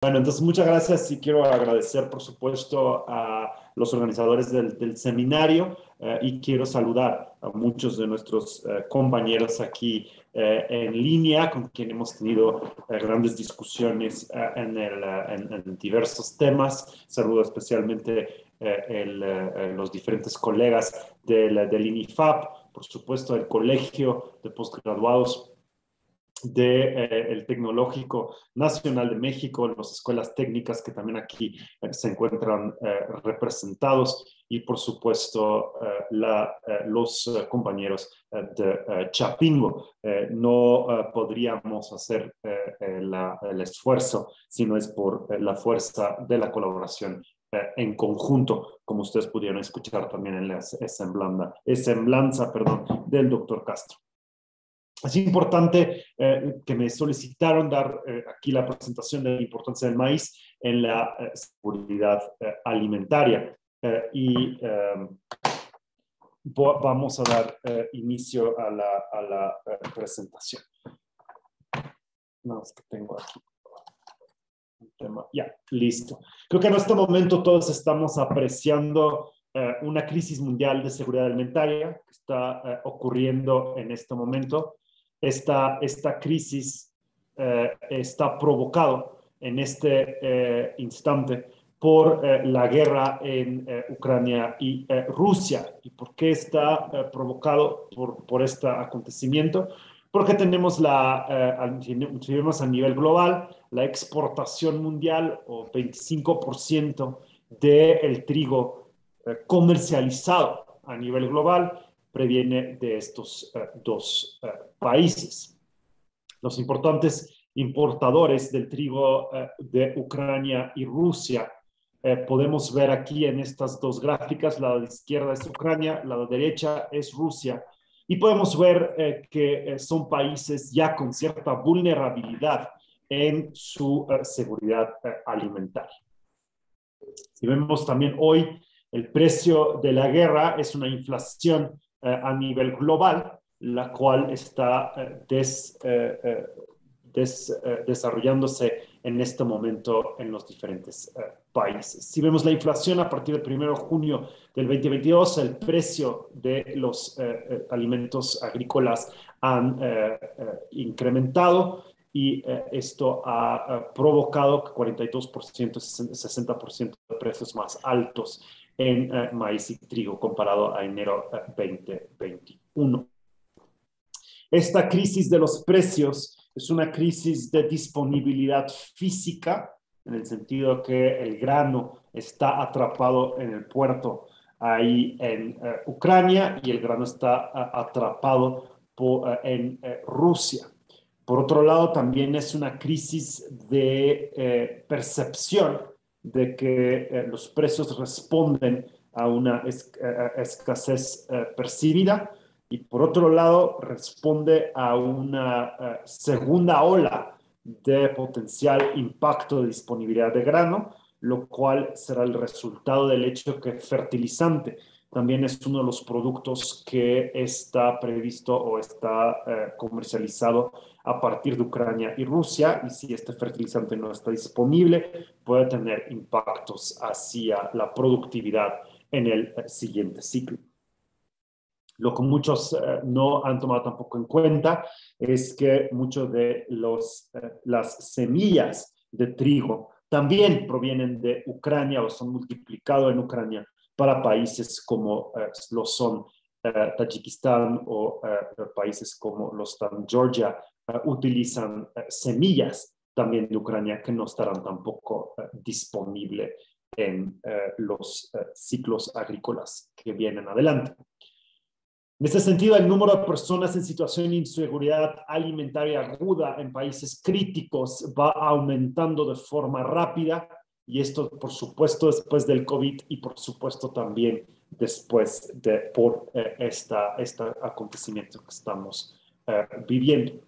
Bueno, entonces muchas gracias y quiero agradecer, por supuesto, a los organizadores del seminario y quiero saludar a muchos de nuestros compañeros aquí en línea con quien hemos tenido grandes discusiones en diversos temas. Saludo especialmente los diferentes colegas del INIFAP, por supuesto, del Colegio de Postgraduados del Tecnológico Nacional de México, las escuelas técnicas que también aquí se encuentran representados y por supuesto los compañeros de Chapingo. No podríamos hacer el esfuerzo si no es por la fuerza de la colaboración en conjunto, como ustedes pudieron escuchar también en la semblanza del doctor Castro. Es importante que me solicitaron dar aquí la presentación de la importancia del maíz en la seguridad alimentaria. Vamos a dar inicio a la presentación. No, es que tengo aquí un tema. Ya, listo. Creo que en este momento todos estamos apreciando una crisis mundial de seguridad alimentaria que está ocurriendo en este momento. Esta crisis está provocado en este instante por la guerra en Ucrania y Rusia. ¿Y por qué está provocado por este acontecimiento? Porque tenemos si vemos a nivel global, la exportación mundial, o 25% del trigo comercializado a nivel global, previene de estos dos países. Los importantes importadores del trigo de Ucrania y Rusia, podemos ver aquí en estas dos gráficas, la de izquierda es Ucrania, la de derecha es Rusia, y podemos ver que son países ya con cierta vulnerabilidad en su seguridad alimentaria. Si vemos también hoy, el precio de la guerra es una inflación a nivel global, la cual está desarrollándose en este momento en los diferentes países. Si vemos la inflación a partir del 1 de junio del 2022, el precio de los alimentos agrícolas han incrementado y esto ha provocado que 42% y 60% de precios más altos en maíz y trigo comparado a enero 2021. Esta crisis de los precios es una crisis de disponibilidad física, en el sentido que el grano está atrapado en el puerto ahí en Ucrania y el grano está atrapado en Rusia. Por otro lado, también es una crisis de percepción de que los precios responden a una escasez percibida, y por otro lado responde a una segunda ola de potencial impacto de disponibilidad de grano, lo cual será el resultado del hecho que fertilizante también es uno de los productos que está previsto o está comercializado a partir de Ucrania y Rusia, y si este fertilizante no está disponible, puede tener impactos hacia la productividad en el siguiente ciclo. Lo que muchos no han tomado tampoco en cuenta es que muchas de las semillas de trigo también provienen de Ucrania o son multiplicados en Ucrania para países como lo son Tayikistán o países como lo están Georgia, utilizan semillas también de Ucrania que no estarán tampoco disponibles en los ciclos agrícolas que vienen adelante. En este sentido, el número de personas en situación de inseguridad alimentaria aguda en países críticos va aumentando de forma rápida, y esto, por supuesto, después del COVID y, por supuesto, también después por este acontecimiento que estamos viviendo.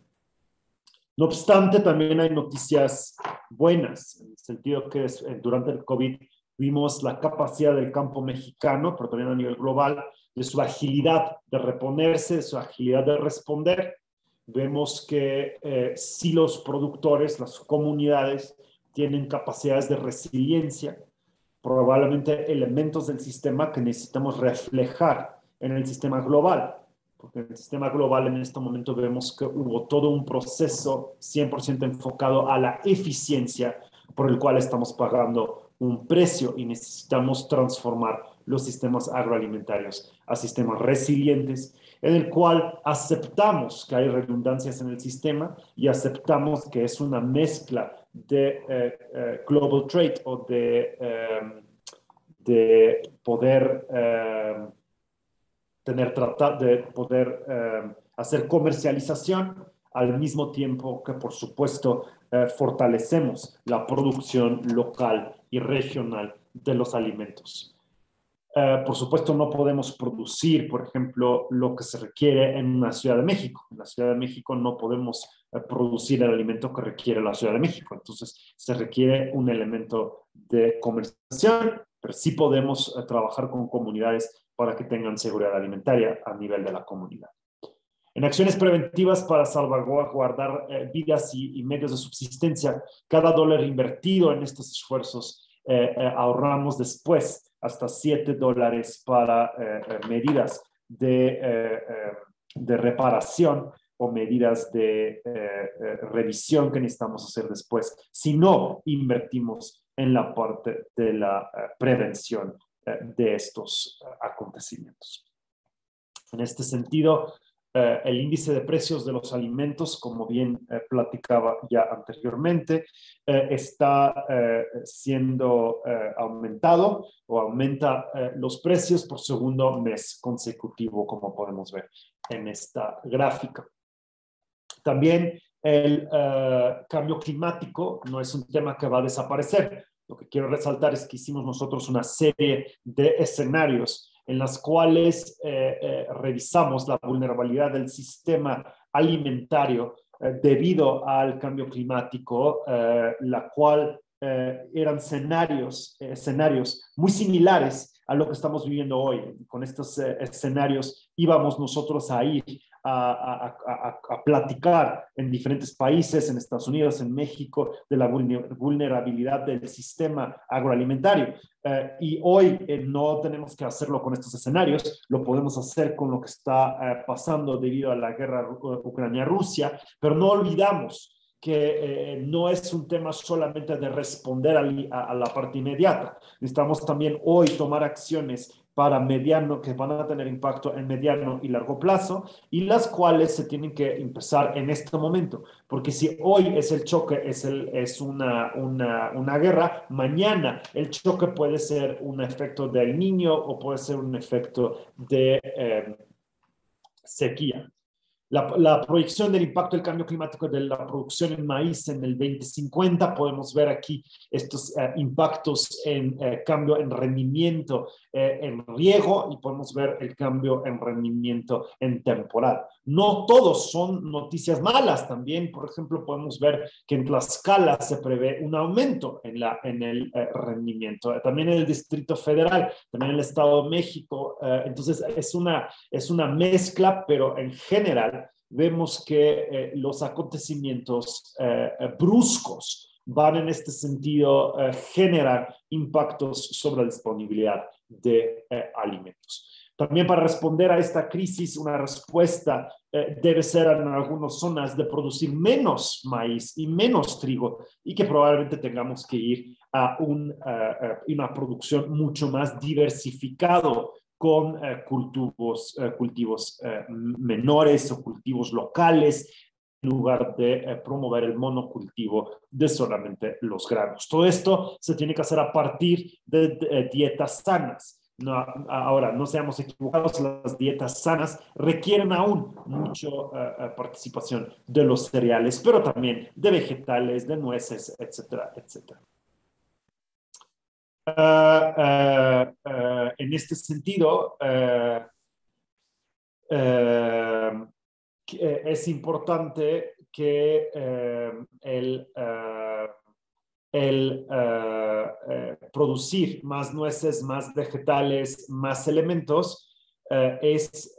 No obstante, también hay noticias buenas, en el sentido que durante el COVID vimos la capacidad del campo mexicano, pero también a nivel global, de su agilidad de reponerse, de su agilidad de responder. Vemos que sí los productores, las comunidades, tienen capacidades de resiliencia, probablemente elementos del sistema que necesitamos reflejar en el sistema global, porque en el sistema global en este momento vemos que hubo todo un proceso 100% enfocado a la eficiencia por el cual estamos pagando un precio y necesitamos transformar los sistemas agroalimentarios a sistemas resilientes, en el cual aceptamos que hay redundancias en el sistema y aceptamos que es una mezcla de global trade o de poder de poder hacer comercialización al mismo tiempo que, por supuesto, fortalecemos la producción local y regional de los alimentos. Por supuesto, no podemos producir, por ejemplo, lo que se requiere en una Ciudad de México. En la Ciudad de México no podemos producir el alimento que requiere la Ciudad de México. Entonces, se requiere un elemento de comercialización, pero sí podemos trabajar con comunidades para que tengan seguridad alimentaria a nivel de la comunidad. En acciones preventivas para salvaguardar vidas y medios de subsistencia, cada dólar invertido en estos esfuerzos ahorramos después hasta $7 para medidas de reparación o medidas de revisión que necesitamos hacer después, si no invertimos en la parte de la prevención de estos acontecimientos. En este sentido, el índice de precios de los alimentos, como bien platicaba ya anteriormente, está siendo aumentado o aumenta los precios por segundo mes consecutivo, como podemos ver en esta gráfica. También el cambio climático no es un tema que va a desaparecer. Lo que quiero resaltar es que hicimos nosotros una serie de escenarios en las cuales revisamos la vulnerabilidad del sistema alimentario debido al cambio climático, la cual eran escenarios muy similares a lo que estamos viviendo hoy. Con estos escenarios íbamos nosotros a ir a platicar en diferentes países, en Estados Unidos, en México, de la vulnerabilidad del sistema agroalimentario. Y hoy no tenemos que hacerlo con estos escenarios, lo podemos hacer con lo que está pasando debido a la guerra Ucrania-Rusia, pero no olvidamos que no es un tema solamente de responder a la parte inmediata. Necesitamos también hoy tomar acciones para mediano, que van a tener impacto en mediano y largo plazo, y las cuales se tienen que empezar en este momento, porque si hoy es el choque, es una guerra, mañana el choque puede ser un efecto del Niño o puede ser un efecto de sequía. La proyección del impacto del cambio climático de la producción en maíz en el 2050, podemos ver aquí estos impactos en cambio en rendimiento en riego y podemos ver el cambio en rendimiento en temporal. No todos son noticias malas, también, por ejemplo, podemos ver que en Tlaxcala se prevé un aumento en el rendimiento, también en el Distrito Federal, también en el Estado de México, entonces es una mezcla, pero en general vemos que los acontecimientos bruscos van en este sentido generar impactos sobre la disponibilidad de alimentos. También para responder a esta crisis, una respuesta debe ser en algunas zonas de producir menos maíz y menos trigo y que probablemente tengamos que ir a una producción mucho más diversificado con cultivos menores o cultivos locales, en lugar de promover el monocultivo de solamente los granos. Todo esto se tiene que hacer a partir de dietas sanas. No, ahora, no seamos equivocados, las dietas sanas requieren aún mucha participación de los cereales, pero también de vegetales, de nueces, etcétera, etcétera. En este sentido, es importante que producir más nueces, más vegetales, más elementos, es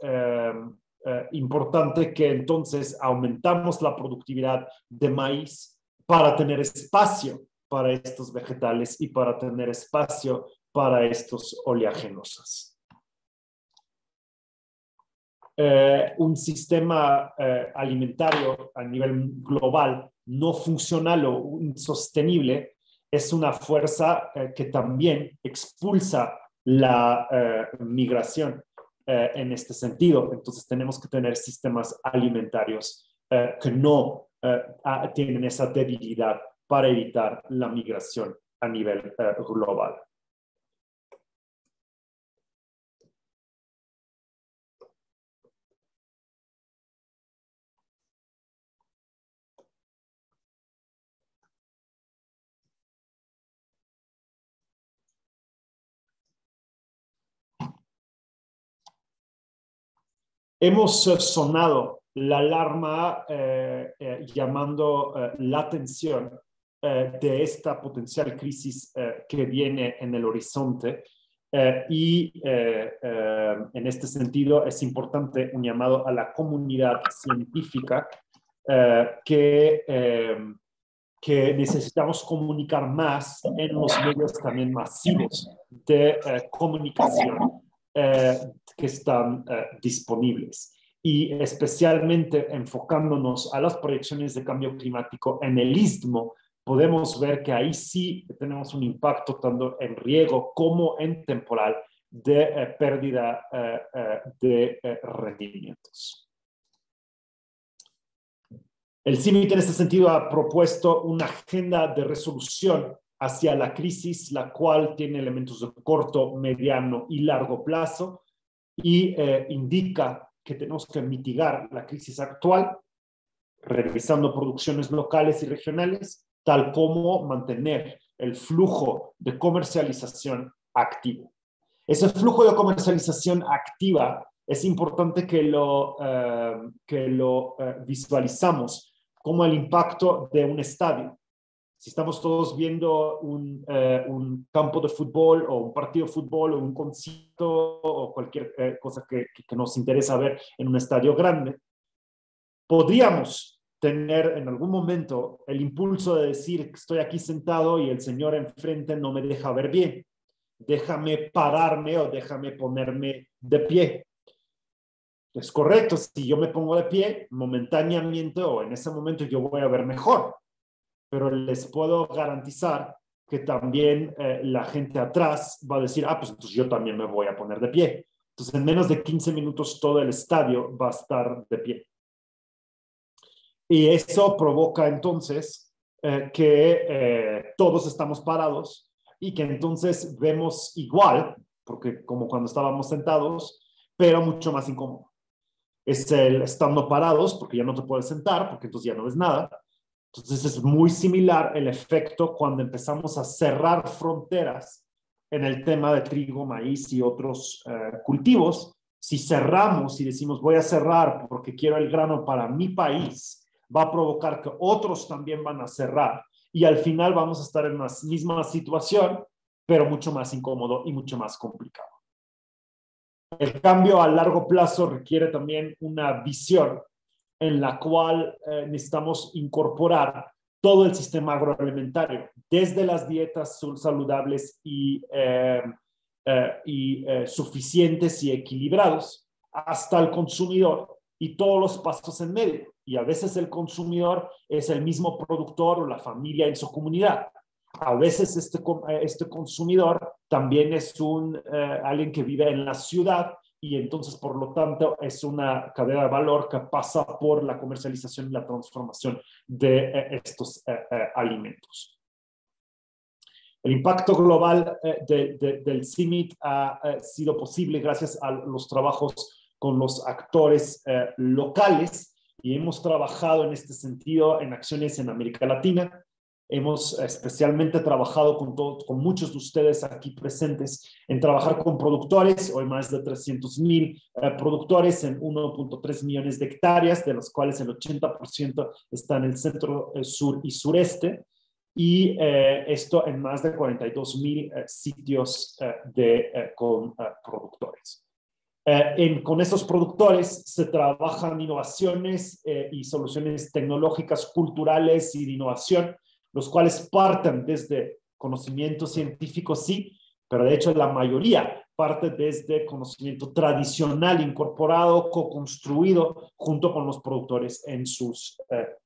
importante que entonces aumentamos la productividad de maíz para tener espacio para estos vegetales y para tener espacio para estos oleaginosas. Un sistema alimentario a nivel global no funcional o insostenible es una fuerza que también expulsa la migración en este sentido. Entonces tenemos que tener sistemas alimentarios que no tienen esa debilidad para evitar la migración a nivel global. Hemos sonado la alarma llamando la atención de esta potencial crisis que viene en el horizonte y en este sentido es importante un llamado a la comunidad científica que necesitamos comunicar más en los medios también masivos de comunicación que están disponibles. Y especialmente enfocándonos a las proyecciones de cambio climático en el istmo, podemos ver que ahí sí tenemos un impacto tanto en riego como en temporal de pérdida de rendimientos. El CIMMYT en este sentido ha propuesto una agenda de resolución hacia la crisis, la cual tiene elementos de corto, mediano y largo plazo y indica que tenemos que mitigar la crisis actual, revisando producciones locales y regionales, tal como mantener el flujo de comercialización activo. Ese flujo de comercialización activa es importante que lo visualizamos como el impacto de un estadio. Si estamos todos viendo un campo de fútbol o un partido de fútbol o un concierto o cualquier cosa que nos interesa ver en un estadio grande, podríamos tener en algún momento el impulso de decir que estoy aquí sentado y el señor enfrente no me deja ver bien. Déjame pararme o déjame ponerme de pie. Es correcto, si yo me pongo de pie, momentáneamente o en ese momento yo voy a ver mejor, pero les puedo garantizar que también la gente atrás va a decir, pues entonces yo también me voy a poner de pie. Entonces en menos de 15 minutos todo el estadio va a estar de pie. Y eso provoca entonces que todos estamos parados y que entonces vemos igual, porque como cuando estábamos sentados, pero mucho más incómodo. Es el estando parados, porque ya no te puedes sentar, porque entonces ya no ves nada. Entonces es muy similar el efecto cuando empezamos a cerrar fronteras en el tema de trigo, maíz y otros cultivos. Si cerramos y decimos voy a cerrar porque quiero el grano para mi país, va a provocar que otros también van a cerrar y al final vamos a estar en la misma situación, pero mucho más incómodo y mucho más complicado. El cambio a largo plazo requiere también una visión en la cual necesitamos incorporar todo el sistema agroalimentario, desde las dietas saludables y suficientes y equilibrados hasta el consumidor y todos los pasos en medio. Y a veces el consumidor es el mismo productor o la familia en su comunidad. A veces este consumidor también es alguien que vive en la ciudad y entonces, por lo tanto, es una cadena de valor que pasa por la comercialización y la transformación de estos alimentos. El impacto global del CIMMYT ha sido posible gracias a los trabajos con los actores locales y hemos trabajado en este sentido en acciones en América Latina. Hemos especialmente trabajado con muchos de ustedes aquí presentes en trabajar con productores, hoy más de 300,000 productores en 1.3 millones de hectáreas, de los cuales el 80% está en el centro, sur y sureste, y esto en más de 42,000 sitios con productores. Con estos productores se trabajan innovaciones y soluciones tecnológicas, culturales y de innovación los cuales parten desde conocimiento científico, sí, pero de hecho la mayoría parte desde conocimiento tradicional incorporado, co-construido junto con los productores en sus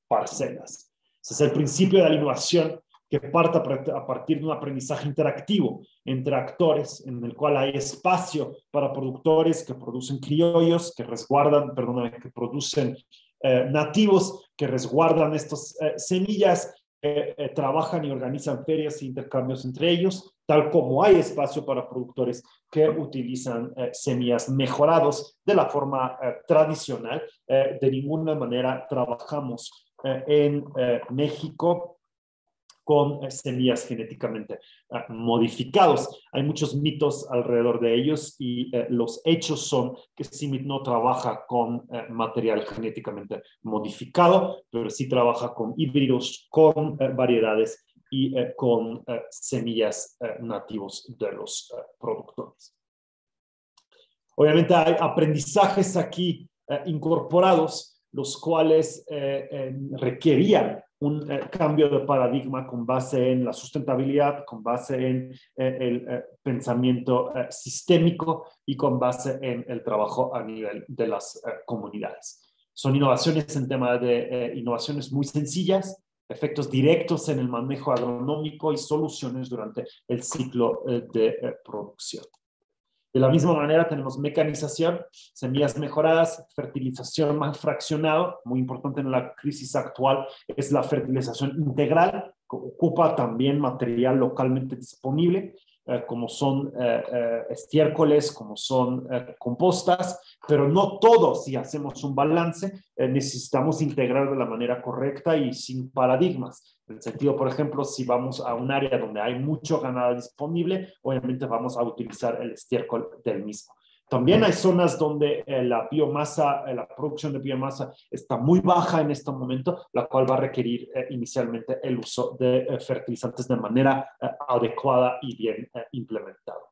parcelas. Ese es el principio de la innovación, que parte a partir de un aprendizaje interactivo entre actores, en el cual hay espacio para productores que producen criollos, que resguardan, perdóname, que producen nativos, que resguardan estas semillas, trabajan y organizan ferias e intercambios entre ellos, tal como hay espacio para productores que utilizan semillas mejorados de la forma tradicional. De ninguna manera trabajamos en México con semillas genéticamente modificados. Hay muchos mitos alrededor de ellos y los hechos son que CIMMYT no trabaja con material genéticamente modificado, pero sí trabaja con híbridos, con variedades y con semillas nativos de los productores. Obviamente hay aprendizajes aquí incorporados, los cuales requerían un cambio de paradigma con base en la sustentabilidad, con base en el pensamiento sistémico y con base en el trabajo a nivel de las comunidades. Son innovaciones en tema de innovaciones muy sencillas, efectos directos en el manejo agronómico y soluciones durante el ciclo de producción. De la misma manera tenemos mecanización, semillas mejoradas, fertilización más fraccionado, muy importante en la crisis actual es la fertilización integral, que ocupa también material localmente disponible, como son estiércoles, como son compostas, pero no todos, si hacemos un balance, necesitamos integrar de la manera correcta y sin paradigmas. En el sentido, por ejemplo, si vamos a un área donde hay mucho ganado disponible, obviamente vamos a utilizar el estiércol del mismo. También hay zonas donde la biomasa, la producción de biomasa está muy baja en este momento, la cual va a requerir inicialmente el uso de fertilizantes de manera adecuada y bien implementado.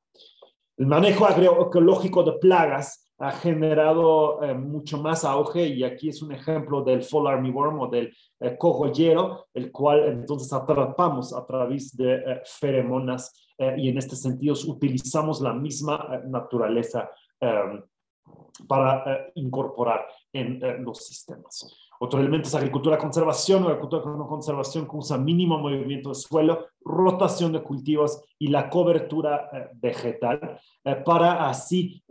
El manejo agroecológico de plagas ha generado mucho más auge y aquí es un ejemplo del fall armyworm o del cogollero, el cual entonces atrapamos a través de feromonas y en este sentido utilizamos la misma naturaleza para incorporar en los sistemas. Otro elemento es agricultura-conservación o agricultura-conservación que usa mínimo movimiento de suelo, rotación de cultivos y la cobertura vegetal para así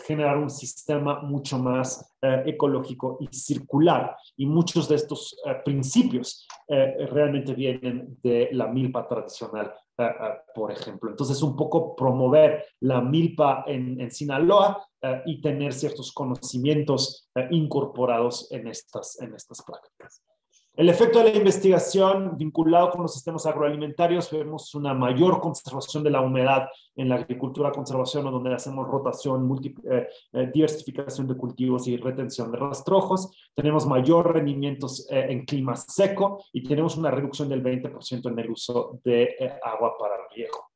generar un sistema mucho más ecológico y circular. Y muchos de estos principios realmente vienen de la milpa tradicional, por ejemplo. Entonces, un poco promover la milpa en Sinaloa y tener ciertos conocimientos incorporados en estas prácticas. El efecto de la investigación vinculado con los sistemas agroalimentarios, vemos una mayor conservación de la humedad en la agricultura conservación, donde hacemos rotación, diversificación de cultivos y retención de rastrojos. Tenemos mayor rendimientos en clima seco y tenemos una reducción del 20% en el uso de agua para riego.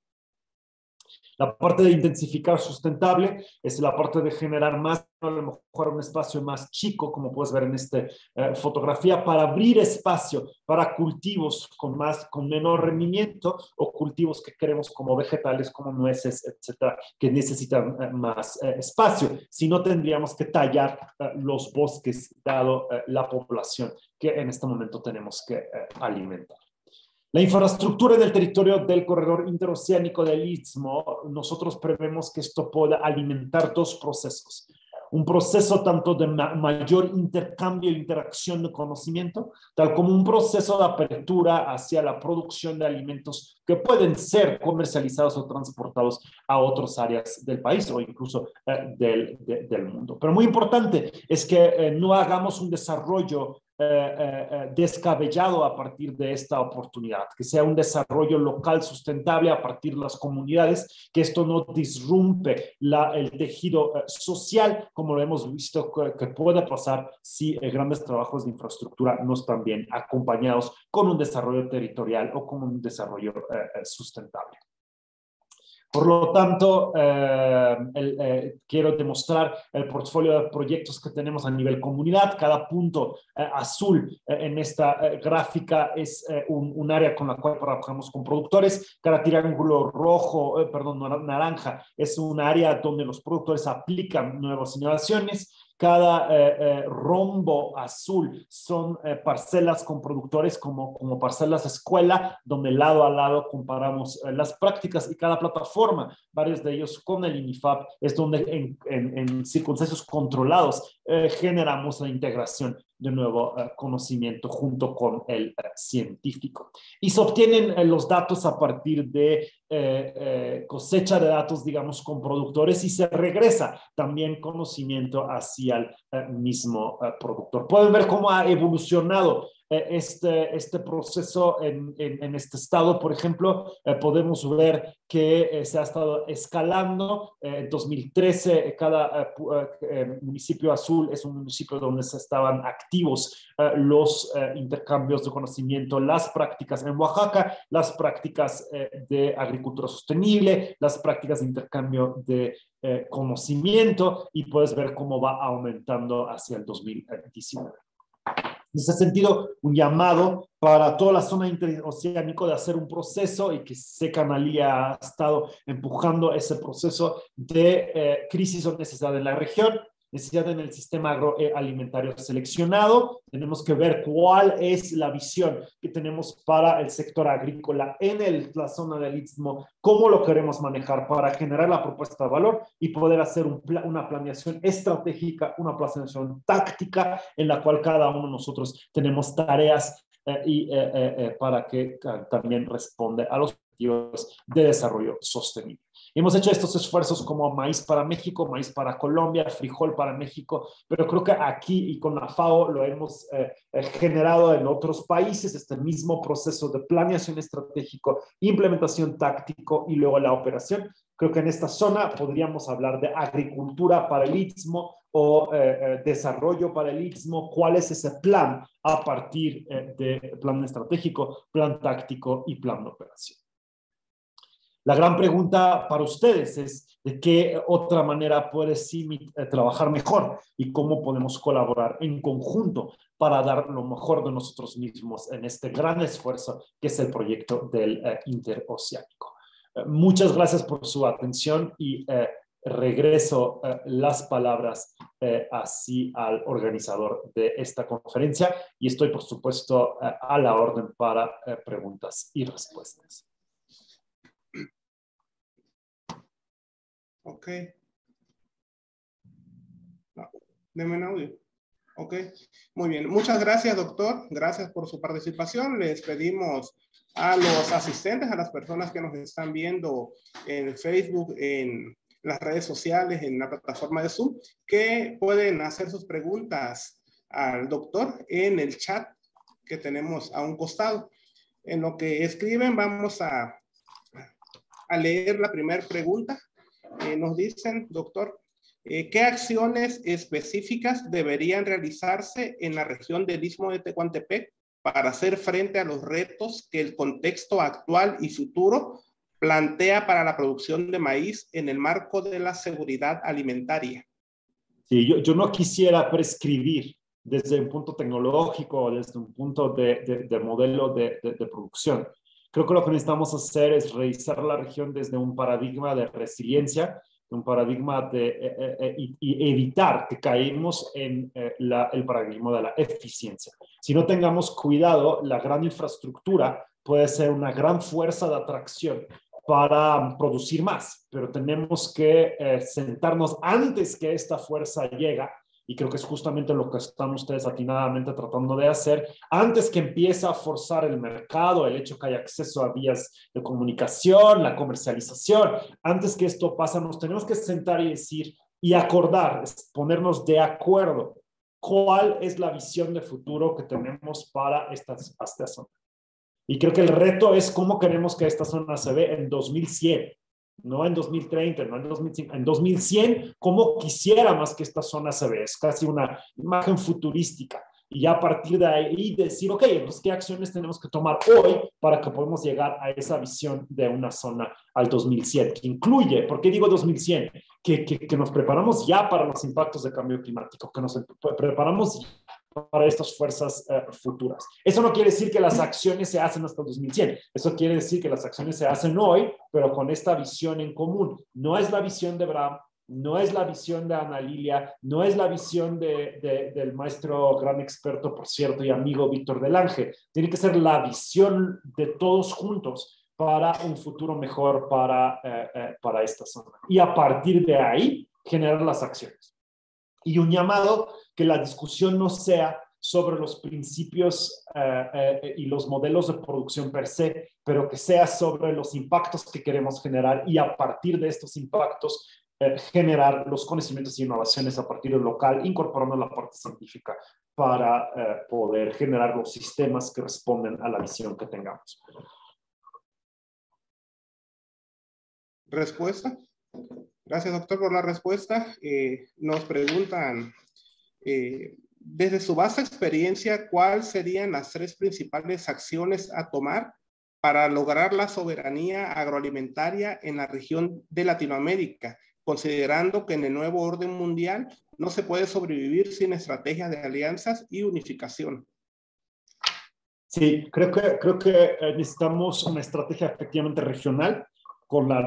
La parte de intensificar sustentable es la parte de generar más, a lo mejor un espacio más chico, como puedes ver en esta fotografía, para abrir espacio para cultivos con menor rendimiento o cultivos que queremos como vegetales, como nueces, etcétera, que necesitan más espacio. Si no, tendríamos que tallar los bosques, dado la población que en este momento tenemos que alimentar. La infraestructura en el territorio del corredor interoceánico del Istmo, nosotros prevemos que esto pueda alimentar dos procesos. Un proceso tanto de mayor intercambio e interacción de conocimiento, tal como un proceso de apertura hacia la producción de alimentos que pueden ser comercializados o transportados a otras áreas del país o incluso del mundo. Pero muy importante es que no hagamos un desarrollo descabellado a partir de esta oportunidad, que sea un desarrollo local sustentable a partir de las comunidades, que esto no disrumpe el tejido social, como lo hemos visto que puede pasar si grandes trabajos de infraestructura no están bien acompañados con un desarrollo territorial o con un desarrollo sustentable. Por lo tanto, quiero demostrar el portfolio de proyectos que tenemos a nivel comunidad. Cada punto azul en esta gráfica es un área con la cual trabajamos con productores. Cada triángulo rojo, naranja, es un área donde los productores aplican nuevas innovaciones. Cada rombo azul son parcelas con productores como parcelas escuela, donde lado a lado comparamos las prácticas, y cada plataforma, varios de ellos con el INIFAP, es donde en circunstancias controlados generamos la integración de nuevo conocimiento junto con el científico. Y se obtienen los datos a partir de cosecha de datos, digamos, con productores, y se regresa también conocimiento hacia el mismo productor. Pueden ver cómo ha evolucionado este proceso en este estado. Por ejemplo, podemos ver que se ha estado escalando. En 2013, cada municipio azul es un municipio donde se estaban activos los intercambios de conocimiento, las prácticas en Oaxaca, las prácticas de agricultura sostenible, las prácticas de intercambio de conocimiento, y puedes ver cómo va aumentando hacia el 2019. En ese sentido, un llamado para toda la zona interoceánica de hacer un proceso, y que Secanalía ha estado empujando ese proceso de crisis o necesidad en la región, necesidad en el sistema agroalimentario seleccionado. Tenemos que ver cuál es la visión que tenemos para el sector agrícola en la zona del Istmo, cómo lo queremos manejar para generar la propuesta de valor y poder hacer una planeación estratégica, una planeación táctica, en la cual cada uno de nosotros tenemos tareas para que también responda a los objetivos de desarrollo sostenible. Hemos hecho estos esfuerzos como Maíz para México, Maíz para Colombia, Frijol para México, pero creo que aquí y con la FAO lo hemos generado en otros países, este mismo proceso de planeación estratégico, implementación táctico y luego la operación. Creo que en esta zona podríamos hablar de agricultura para el Istmo o desarrollo para el Istmo. ¿Cuál es ese plan a partir de plan estratégico, plan táctico y plan de operación? La gran pregunta para ustedes es de qué otra manera puede CIMIC trabajar mejor y cómo podemos colaborar en conjunto para dar lo mejor de nosotros mismos en este gran esfuerzo que es el proyecto del interoceánico. Muchas gracias por su atención, y regreso las palabras así al organizador de esta conferencia, y estoy por supuesto a la orden para preguntas y respuestas. Ok. No, deme un audio. Ok. Muy bien. Muchas gracias, doctor. Gracias por su participación. Les pedimos a los asistentes, a las personas que nos están viendo en Facebook, en las redes sociales, en la plataforma de Zoom, que pueden hacer sus preguntas al doctor en el chat que tenemos a un costado. En lo que escriben, vamos a leer la primera pregunta. Nos dicen, doctor, ¿qué acciones específicas deberían realizarse en la región del Istmo de Tehuantepec para hacer frente a los retos que el contexto actual y futuro plantea para la producción de maíz en el marco de la seguridad alimentaria? Sí, yo no quisiera prescribir desde un punto tecnológico, desde un punto de modelo de producción. Creo que lo que necesitamos hacer es revisar la región desde un paradigma de resiliencia, un paradigma y evitar que caigamos en el paradigma de la eficiencia. Si no tengamos cuidado, la gran infraestructura puede ser una gran fuerza de atracción para producir más, pero tenemos que sentarnos antes que esta fuerza llegue. Y creo que es justamente lo que están ustedes atinadamente tratando de hacer, antes que empiece a forzar el mercado, el hecho que haya acceso a vías de comunicación, la comercialización. Antes que esto pase, nos tenemos que sentar y decir y acordar, ponernos de acuerdo cuál es la visión de futuro que tenemos para esta zona. Y creo que el reto es cómo queremos que esta zona se ve en 2100. No en 2030, no en 2005, en 2100, como quisiéramos que esta zona se vea. Es casi una imagen futurística. y a partir de ahí decir, ok, pues, ¿qué acciones tenemos que tomar hoy para que podamos llegar a esa visión de una zona al 2100? Que incluye, ¿por qué digo 2100? Que nos preparamos ya para los impactos de cambio climático, que nos preparamos para estas fuerzas futuras. Eso no quiere decir que las acciones se hacen hasta el 2100. Eso quiere decir que las acciones se hacen hoy, pero con esta visión en común. No es la visión de Bram, no es la visión de Ana Lilia, no es la visión del maestro gran experto, por cierto, y amigo Víctor Del Ángel. Tiene que ser la visión de todos juntos para un futuro mejor para esta zona. Y a partir de ahí, generar las acciones. Y un llamado que la discusión no sea sobre los principios y los modelos de producción per se, pero que sea sobre los impactos que queremos generar y a partir de estos impactos generar los conocimientos y innovaciones a partir del local, incorporando la parte científica para poder generar los sistemas que responden a la visión que tengamos. ¿Respuesta? Gracias, doctor, por la respuesta. Nos preguntan, desde su vasta experiencia, ¿cuáles serían las 3 principales acciones a tomar para lograr la soberanía agroalimentaria en la región de Latinoamérica, considerando que en el nuevo orden mundial no se puede sobrevivir sin estrategias de alianzas y unificación? Sí, creo que necesitamos una estrategia efectivamente regional con la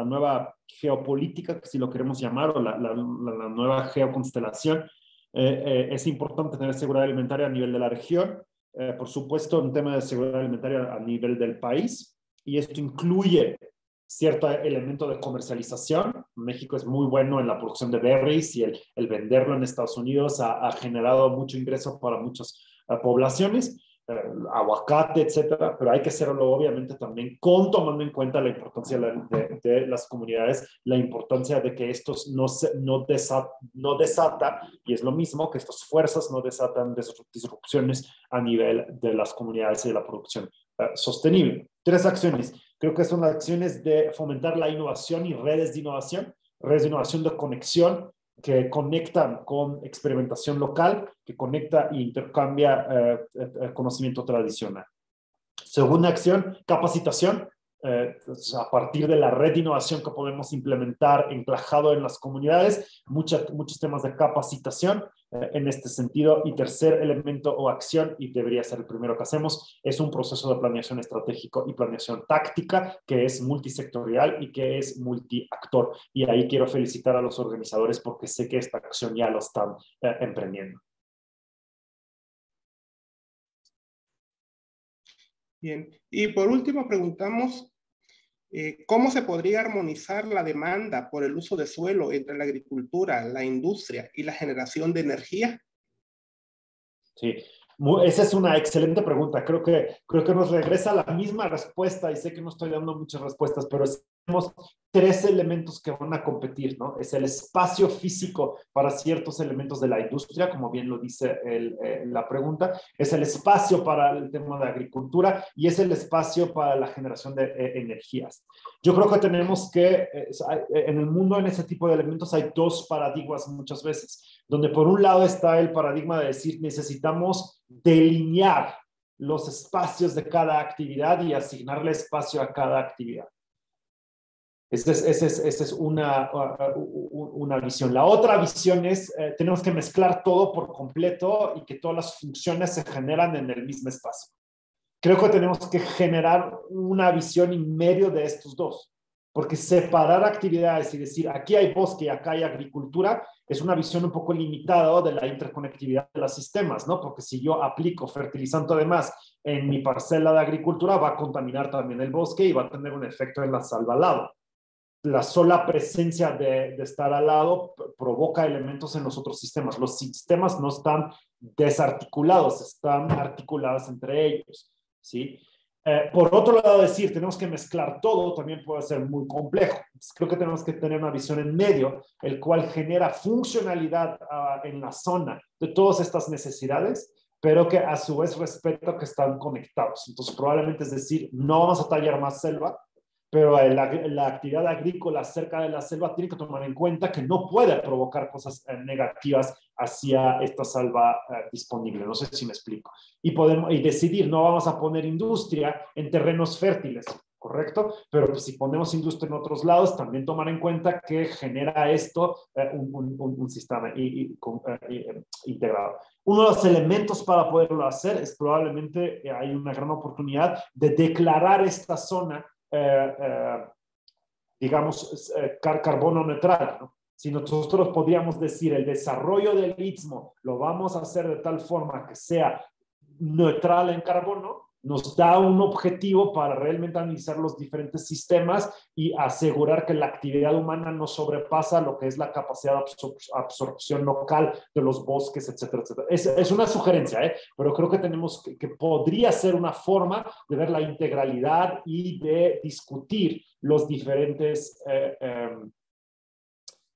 nueva geopolítica, si lo queremos llamar, o la nueva geoconstelación. Es importante tener seguridad alimentaria a nivel de la región, por supuesto, un tema de seguridad alimentaria a nivel del país, y esto incluye cierto elemento de comercialización. México es muy bueno en la producción de berries y el venderlo en Estados Unidos ha generado mucho ingreso para muchas poblaciones. Aguacate, etcétera, pero hay que hacerlo obviamente también tomando en cuenta la importancia de las comunidades, la importancia de que estos no desata, y es lo mismo, que estas fuerzas no desatan disrupciones a nivel de las comunidades y de la producción sostenible. 3 acciones. Creo que son las acciones de fomentar la innovación y redes de innovación de conexión, que conectan con experimentación local, que conecta e intercambia conocimiento tradicional. Segunda acción, capacitación. A partir de la red de innovación que podemos implementar encajado en las comunidades, muchos temas de capacitación en este sentido. Y tercer elemento o acción, y debería ser el primero que hacemos, es un proceso de planeación estratégico y planeación táctica que es multisectorial y que es multiactor. Y ahí quiero felicitar a los organizadores porque sé que esta acción ya lo están emprendiendo. Bien, y por último preguntamos, ¿cómo se podría armonizar la demanda por el uso de suelo entre la agricultura, la industria y la generación de energía? Sí, esa es una excelente pregunta. Creo que nos regresa la misma respuesta y sé que no estoy dando muchas respuestas, pero tenemos 3 elementos que van a competir, ¿no? Es el espacio físico para ciertos elementos de la industria, como bien lo dice la pregunta, es el espacio para el tema de agricultura y es el espacio para la generación de energías. Yo creo que tenemos que, en el mundo en ese tipo de elementos hay 2 paradigmas muchas veces, donde por un lado está el paradigma de decir necesitamos delinear los espacios de cada actividad y asignarle espacio a cada actividad. Esa es una visión. La otra visión es, tenemos que mezclar todo por completo y que todas las funciones se generan en el mismo espacio. Creo que tenemos que generar una visión en medio de estos 2, porque separar actividades y decir aquí hay bosque y acá hay agricultura es una visión un poco limitada de la interconectividad de los sistemas, ¿no? Porque si yo aplico fertilizante además en mi parcela de agricultura va a contaminar también el bosque y va a tener un efecto en la salva al lado. La sola presencia de estar al lado provoca elementos en los otros sistemas. Los sistemas no están desarticulados, están articulados entre ellos, ¿sí? Por otro lado, decir, tenemos que mezclar todo, también puede ser muy complejo. Entonces, creo que tenemos que tener una visión en medio, el cual genera funcionalidad en la zona de todas estas necesidades, pero que a su vez respeta que están conectados. Entonces, probablemente es decir, no vamos a tallar más selva, pero la actividad agrícola cerca de la selva tiene que tomar en cuenta que no puede provocar cosas negativas hacia esta selva disponible. No sé si me explico. Y decidir, no vamos a poner industria en terrenos fértiles, ¿correcto? Pero pues, si ponemos industria en otros lados, también tomar en cuenta que genera esto un sistema integrado. Uno de los elementos para poderlo hacer es probablemente hay una gran oportunidad de declarar esta zona digamos, carbono neutral, ¿no? Si nosotros podríamos decir el desarrollo del istmo lo vamos a hacer de tal forma que sea neutral en carbono, nos da un objetivo para realmente analizar los diferentes sistemas y asegurar que la actividad humana no sobrepasa lo que es la capacidad de absorción local de los bosques, etcétera, etcétera. Es una sugerencia, pero creo que tenemos que podría ser una forma de ver la integralidad y de discutir los diferentes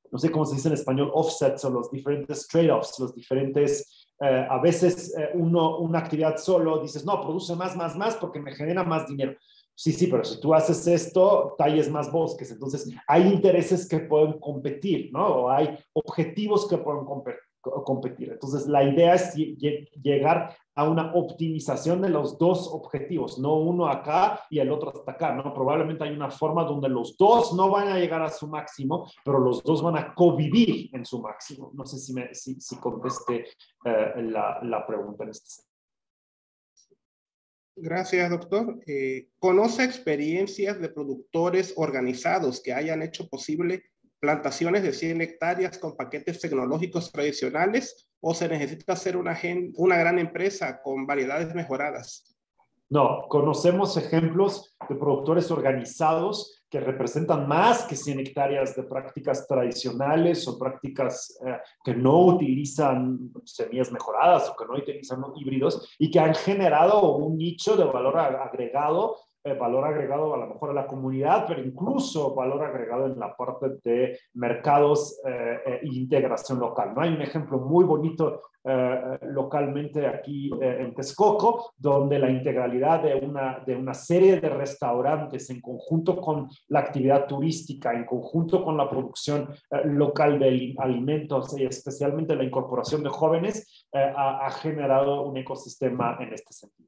no sé cómo se dice en español, offsets o los diferentes trade-offs, los diferentes, a veces una actividad solo dices, no, produce más porque me genera más dinero. Sí, sí, pero si tú haces esto, talles más bosques. Entonces, hay intereses que pueden competir, ¿no? O hay objetivos que pueden competir. Entonces, la idea es llegar a una optimización de los dos objetivos, no uno acá y el otro hasta acá, ¿no? Probablemente hay una forma donde los dos no van a llegar a su máximo, pero los dos van a convivir en su máximo. No sé si contesté la pregunta en este sentido. Gracias, doctor. ¿Conoce experiencias de productores organizados que hayan hecho posible plantaciones de 100 hectáreas con paquetes tecnológicos tradicionales o se necesita hacer una gran empresa con variedades mejoradas? No, conocemos ejemplos de productores organizados que representan más que 100 hectáreas de prácticas tradicionales o prácticas que no utilizan semillas mejoradas o que no utilizan híbridos y que han generado un nicho de valor agregado a lo mejor a la comunidad, pero incluso valor agregado en la parte de mercados e integración local, ¿no? Hay un ejemplo muy bonito localmente aquí en Texcoco, donde la integralidad de una serie de restaurantes en conjunto con la actividad turística, en conjunto con la producción local de alimentos y especialmente la incorporación de jóvenes, ha generado un ecosistema en este sentido.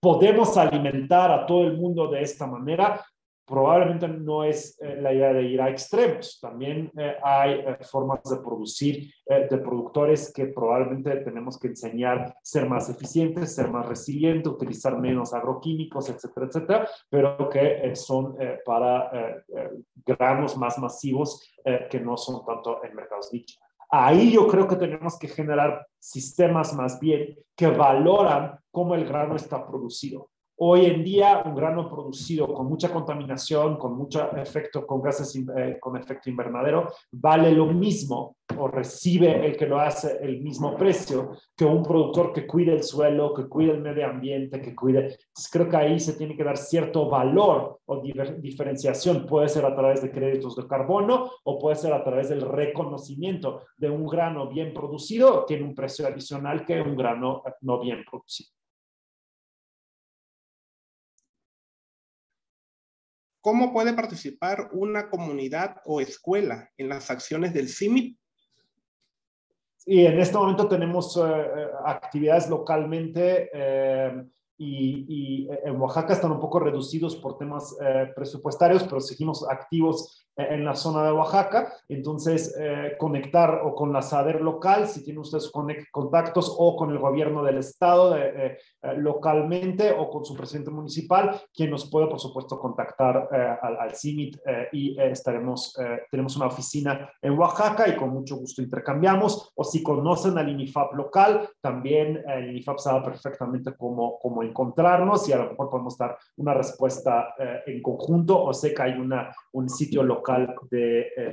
¿Podemos alimentar a todo el mundo de esta manera? Probablemente no es la idea de ir a extremos. También hay formas de producir, de productores que probablemente tenemos que enseñar a ser más eficientes, ser más resilientes, utilizar menos agroquímicos, etcétera, etcétera, pero que son para granos más masivos que no son tanto en mercados nicho. Ahí yo creo que tenemos que generar sistemas más bien que valoran cómo el grano está producido. Hoy en día, un grano producido con mucha contaminación, con mucho efecto, con gases con efecto invernadero, vale lo mismo o recibe el que lo hace el mismo precio que un productor que cuide el suelo, que cuide el medio ambiente, que cuide. Entonces, creo que ahí se tiene que dar cierto valor o diferenciación. Puede ser a través de créditos de carbono o puede ser a través del reconocimiento de un grano bien producido, tiene un precio adicional que un grano no bien producido. ¿Cómo puede participar una comunidad o escuela en las acciones del CIMIT? Y en este momento tenemos actividades localmente y en Oaxaca están un poco reducidos por temas presupuestarios, pero seguimos activos en la zona de Oaxaca. Entonces, conectar o con la SADER local, si tienen ustedes contactos, o con el gobierno del estado localmente, o con su presidente municipal, quien nos puede, por supuesto, contactar al CIMIT y tenemos una oficina en Oaxaca y con mucho gusto intercambiamos. O si conocen al INIFAP local, también el INIFAP sabe perfectamente cómo encontrarnos y a lo mejor podemos dar una respuesta en conjunto, o sé que hay un sitio local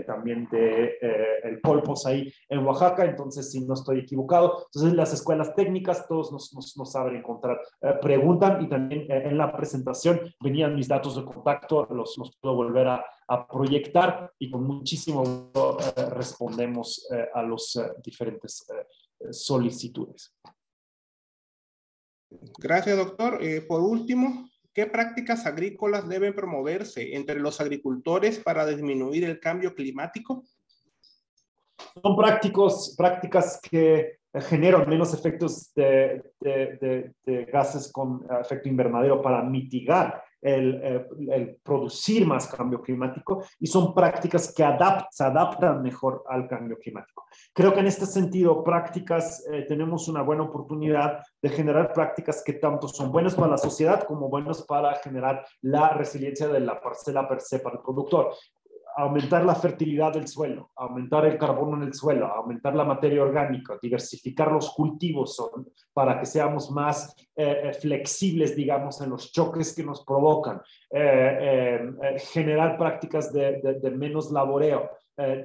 también de el Colpos ahí en Oaxaca, entonces si no estoy equivocado. Entonces las escuelas técnicas todos nos saben encontrar, preguntan, y también en la presentación venían mis datos de contacto, los puedo volver a proyectar y con muchísimo gusto respondemos a los diferentes solicitudes. Gracias, doctor. Por último, ¿qué prácticas agrícolas deben promoverse entre los agricultores para disminuir el cambio climático? Son prácticas que generan menos efectos de gases con efecto invernadero para mitigar el producir más cambio climático, y son prácticas que se adaptan mejor al cambio climático. Creo que en este sentido, tenemos una buena oportunidad de generar prácticas que tanto son buenas para la sociedad como buenas para generar la resiliencia de la parcela per se para el productor. Aumentar la fertilidad del suelo, aumentar el carbono en el suelo, aumentar la materia orgánica, diversificar los cultivos para que seamos más flexibles, digamos, en los choques que nos provocan, generar prácticas de menos laboreo,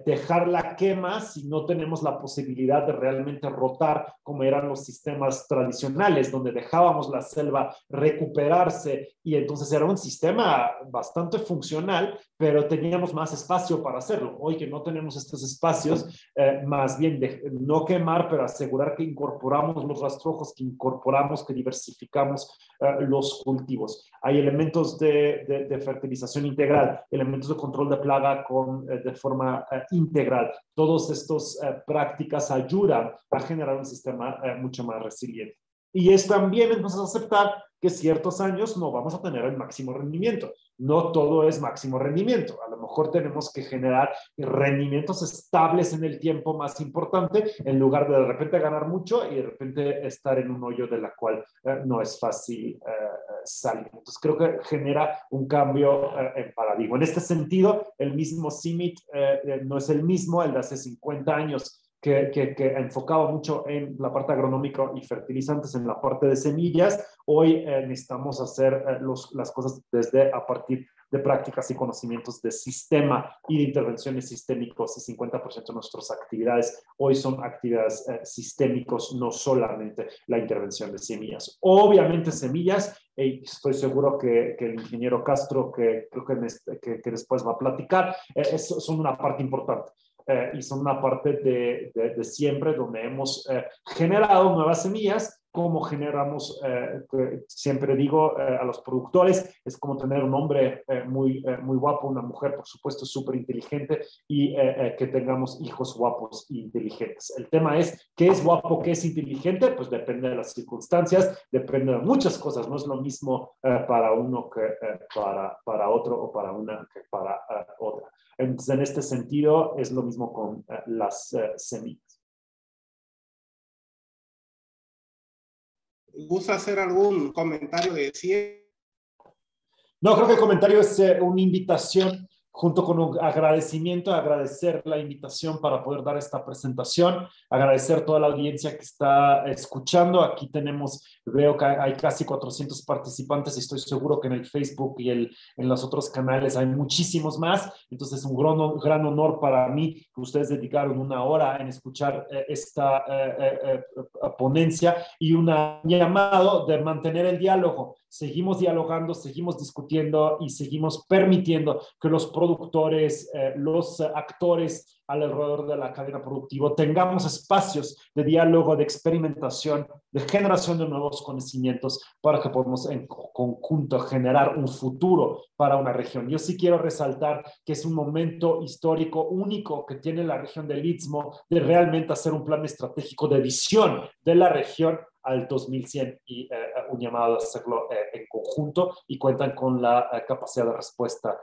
dejar la quema si no tenemos la posibilidad de realmente rotar como eran los sistemas tradicionales, donde dejábamos la selva recuperarse y entonces era un sistema bastante funcional, pero teníamos más espacio para hacerlo. Hoy que no tenemos estos espacios, más bien no quemar, pero asegurar que incorporamos los rastrojos, que diversificamos los cultivos. Hay elementos de fertilización integral, elementos de control de plaga de forma integral. Todas estas prácticas ayudan a generar un sistema mucho más resiliente. Y es también entonces aceptar que ciertos años no vamos a tener el máximo rendimiento. No todo es máximo rendimiento. A lo mejor tenemos que generar rendimientos estables en el tiempo más importante, en lugar de repente ganar mucho y de repente estar en un hoyo de la cual no es fácil salir. Entonces creo que genera un cambio en paradigma. En este sentido, el mismo CIMMYT no es el mismo, el de hace 50 años, que enfocaba mucho en la parte agronómica y fertilizantes, en la parte de semillas. Hoy necesitamos hacer las cosas a partir de prácticas y conocimientos de sistema y de intervenciones sistémicos, y 50% de nuestras actividades hoy son actividades sistémicos, no solamente la intervención de semillas. Obviamente semillas, estoy seguro que el ingeniero Castro, que creo que después va a platicar, son una parte importante. Y son una parte de siempre donde hemos generado nuevas semillas. Como generamos, siempre digo a los productores, es como tener un hombre muy guapo, una mujer, por supuesto, súper inteligente, y que tengamos hijos guapos e inteligentes. El tema es, ¿qué es guapo, qué es inteligente? Pues depende de las circunstancias, depende de muchas cosas. No es lo mismo para uno que para otro, o para una que para otra. Entonces, en este sentido, es lo mismo con las semillas. ¿Gusta hacer algún comentario de cierre? No, creo que el comentario es una invitación, junto con un agradecimiento, agradecer la invitación para poder dar esta presentación, agradecer toda la audiencia que está escuchando. Aquí veo que hay casi 400 participantes, y estoy seguro que en el Facebook y en los otros canales hay muchísimos más. Entonces es un gran honor para mí que ustedes dedicaron una hora en escuchar esta ponencia, y un llamado de mantener el diálogo. Seguimos dialogando, seguimos discutiendo y seguimos permitiendo que los productores, los actores alrededor de la cadena productiva tengamos espacios de diálogo, de experimentación, de generación de nuevos conocimientos, para que podamos en conjunto generar un futuro para una región. Yo sí quiero resaltar que es un momento histórico único que tiene la región del Istmo de realmente hacer un plan estratégico de visión de la región al 2100, y un llamado a hacerlo en conjunto, y cuentan con la capacidad de respuesta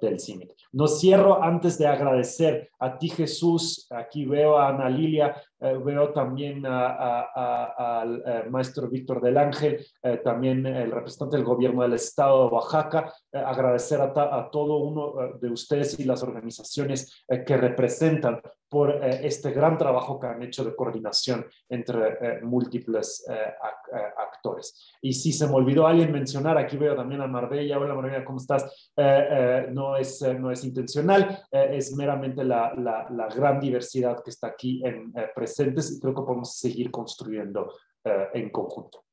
del CIMMYT. No cierro antes de agradecer a ti, Jesús. Aquí veo a Ana Lilia, veo también al maestro Víctor del Ángel, también el representante del gobierno del estado de Oaxaca. Agradecer a todo uno de ustedes y las organizaciones que representan por este gran trabajo que han hecho de coordinación entre múltiples actores. Y si se me olvidó alguien mencionar, aquí veo también a Marbella. Hola Marbella, ¿cómo estás? No es intencional, es meramente la gran diversidad que está aquí presentes, y creo que podemos seguir construyendo en conjunto.